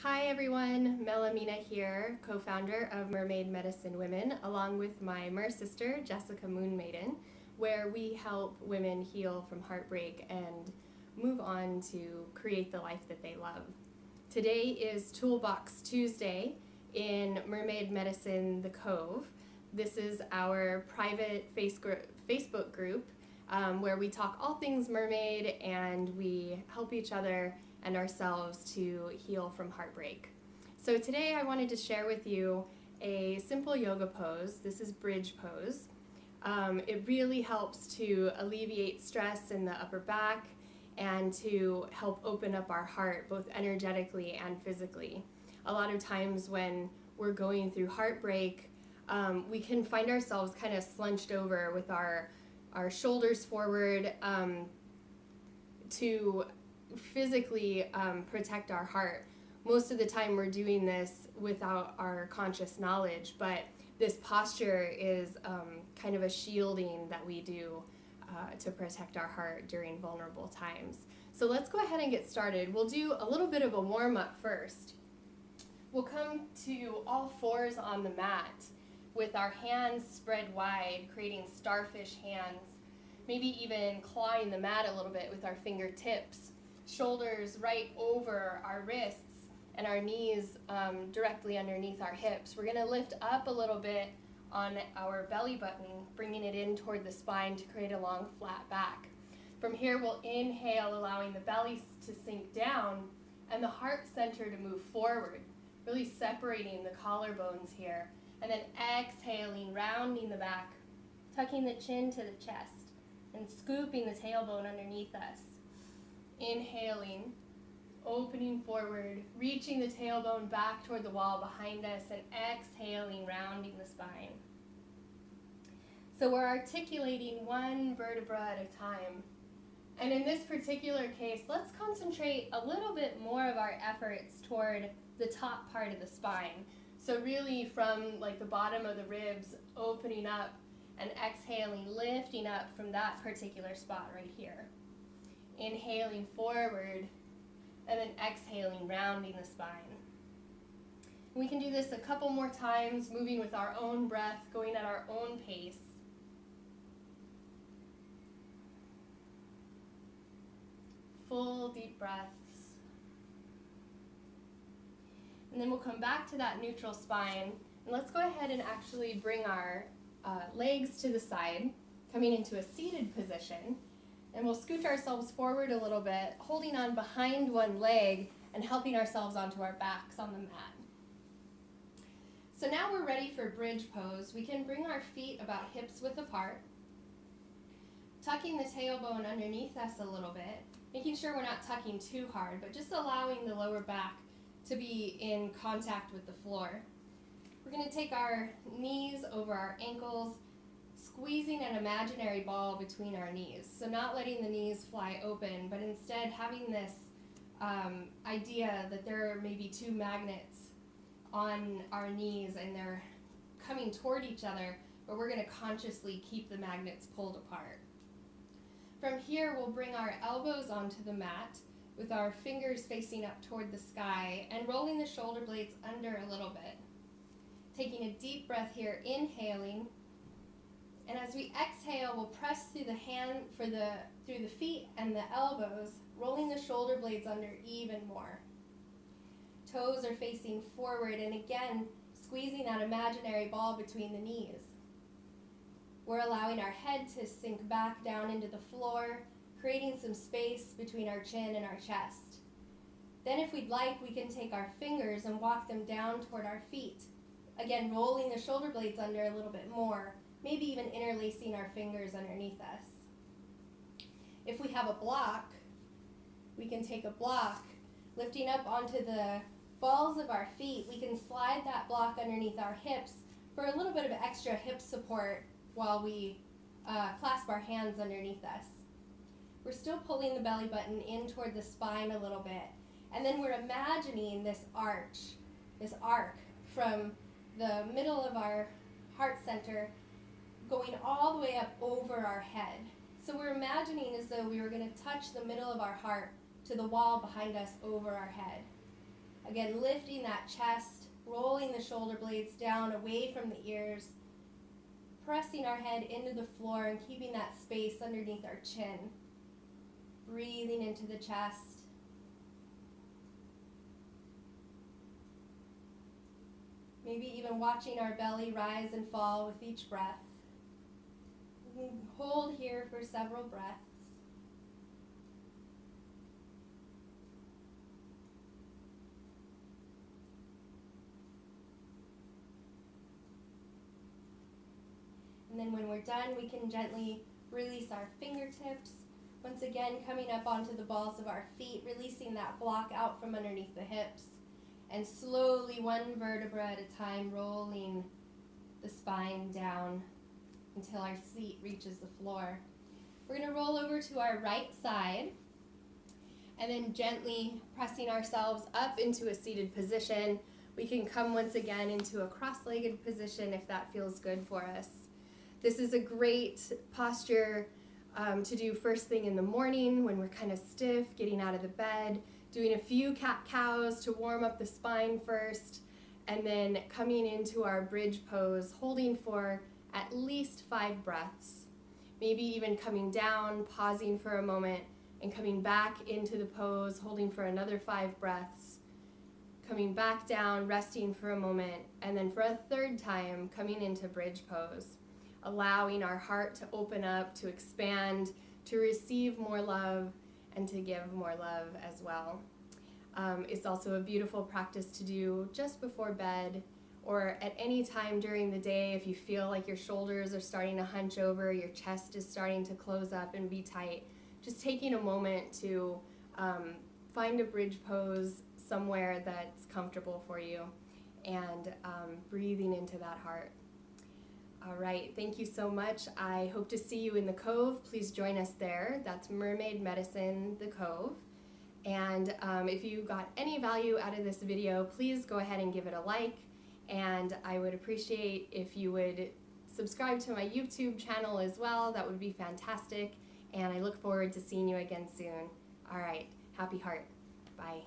Hi everyone, Melamina here, co-founder of Mermaid Medicine Women, along with my mer sister, Jessica Moon Maiden, where we help women heal from heartbreak and move on to create the life that they love. Today is Toolbox Tuesday in Mermaid Medicine The Cove. This is our private Facebook group where we talk all things mermaid and we help each other and ourselves to heal from heartbreak. So today I wanted to share with you a simple yoga pose. This is bridge pose. It really helps to alleviate stress in the upper back and to help open up our heart both energetically and physically. A lot of times when we're going through heartbreak, we can find ourselves kind of slunched over with our shoulders forward to physically protect our heart. Most of the time we're doing this without our conscious knowledge, but this posture is kind of a shielding that we do to protect our heart during vulnerable times. So let's go ahead and get started. We'll do a little bit of a warm-up first. We'll come to all fours on the mat with our hands spread wide, creating starfish hands, maybe even clawing the mat a little bit with our fingertips. Shoulders right over our wrists and our knees directly underneath our hips. We're going to lift up a little bit on our belly button, bringing it in toward the spine to create a long flat back. From here we'll inhale, allowing the belly to sink down and the heart center to move forward, really separating the collarbones here. And then exhaling, rounding the back, tucking the chin to the chest and scooping the tailbone underneath us. Inhaling, opening forward, reaching the tailbone back toward the wall behind us, and exhaling, rounding the spine. So we're articulating one vertebra at a time. And in this particular case, let's concentrate a little bit more of our efforts toward the top part of the spine. So really from like the bottom of the ribs, opening up and exhaling, lifting up from that particular spot right here. Inhaling forward, and then exhaling, rounding the spine. We can do this a couple more times, moving with our own breath, going at our own pace. Full deep breaths. And then we'll come back to that neutral spine, and let's go ahead and actually bring our legs to the side, coming into a seated position. And we'll scoot ourselves forward a little bit, holding on behind one leg and helping ourselves onto our backs on the mat. So now we're ready for bridge pose. We can bring our feet about hips width apart, tucking the tailbone underneath us a little bit, making sure we're not tucking too hard, but just allowing the lower back to be in contact with the floor. We're going to take our knees over our ankles, squeezing an imaginary ball between our knees. So not letting the knees fly open, but instead having this idea that there are maybe two magnets on our knees and they're coming toward each other, but we're going to consciously keep the magnets pulled apart. From here, we'll bring our elbows onto the mat with our fingers facing up toward the sky and rolling the shoulder blades under a little bit. Taking a deep breath here, inhaling. And as we exhale, we'll press through the feet and the elbows, rolling the shoulder blades under even more. Toes are facing forward, and again, squeezing that imaginary ball between the knees. We're allowing our head to sink back down into the floor, creating some space between our chin and our chest. Then if we'd like, we can take our fingers and walk them down toward our feet. Again, rolling the shoulder blades under a little bit more, maybe even interlacing our fingers underneath us. If we have a block, we can take a block, lifting up onto the balls of our feet. We can slide that block underneath our hips for a little bit of extra hip support while we clasp our hands underneath us. We're still pulling the belly button in toward the spine a little bit, and then we're imagining this arc from the middle of our heart center going all the way up over our head. So we're imagining as though we were going to touch the middle of our heart to the wall behind us over our head. Again, lifting that chest, rolling the shoulder blades down away from the ears, pressing our head into the floor and keeping that space underneath our chin. Breathing into the chest. Maybe even watching our belly rise and fall with each breath. Hold here for several breaths. And then when we're done, we can gently release our fingertips. Once again, coming up onto the balls of our feet, releasing that block out from underneath the hips. And slowly, one vertebra at a time, rolling the spine down until our seat reaches the floor. We're going to roll over to our right side and then gently pressing ourselves up into a seated position. We can come once again into a cross-legged position if that feels good for us. This is a great posture to do first thing in the morning when we're kind of stiff, getting out of the bed, doing a few cat-cows to warm up the spine first, and then coming into our bridge pose, holding for at least 5 breaths. Maybe even coming down, pausing for a moment, and coming back into the pose, holding for another 5 breaths, coming back down, resting for a moment, and then for a third time, coming into bridge pose, allowing our heart to open up, to expand, to receive more love, and to give more love as well. It's also a beautiful practice to do just before bed or at any time during the day if you feel like your shoulders are starting to hunch over, your chest is starting to close up and be tight. Just taking a moment to find a bridge pose somewhere that's comfortable for you and breathing into that heart. All right, thank you so much. I hope to see you in the Cove. Please join us there. That's Mermaid Medicine, the Cove. And if you got any value out of this video, please go ahead and give it a like. And I would appreciate if you would subscribe to my YouTube channel as well. That would be fantastic. And I look forward to seeing you again soon. All right, happy heart. Bye.